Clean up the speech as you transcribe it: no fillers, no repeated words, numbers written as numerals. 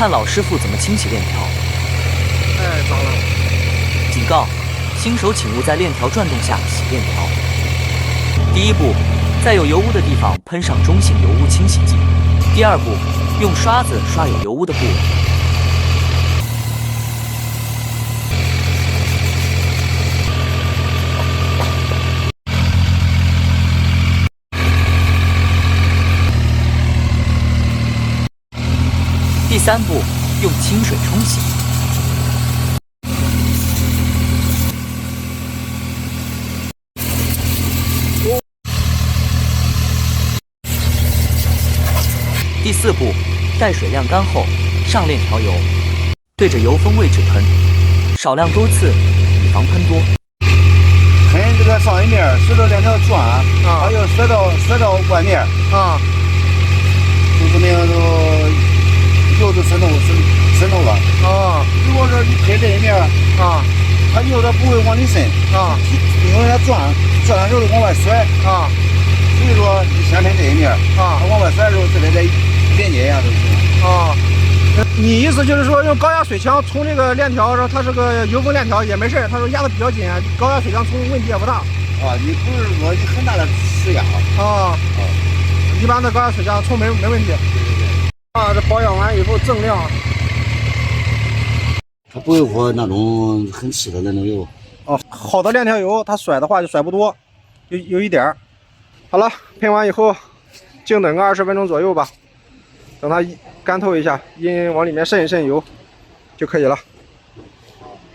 看老师傅怎么清洗链条。太脏了！警告：新手请勿在链条转动下洗链条。第一步，在有油污的地方喷上中性油污清洗剂。第二步，用刷子刷有油污的部位。第三步，用清水冲洗。第四步，待水晾干后，上链条油，对着油封位置喷，少量多次，以防喷多。喷这个上一面，使得链条转，它要甩到外面，就说明油都渗透了。如果说你喷这一面，它油它不会往里渗，因为它转的时候往外甩，所以说你先喷这一面，它往外甩的时候，这里再连接一下就行。你意思就是说用高压水枪冲这个链条，然后它是个油封链条也没事，他说压的比较紧，高压水枪冲问题也不大。你不是说你很大的施压。一般的高压水枪冲没问题。这保养完以后锃亮。它不会说那种很稀的那种油。好的链条油它甩的话就甩不多，有一点儿。好了，喷完以后静等个20分钟左右吧，等它干透一下，阴往里面渗一渗油就可以了。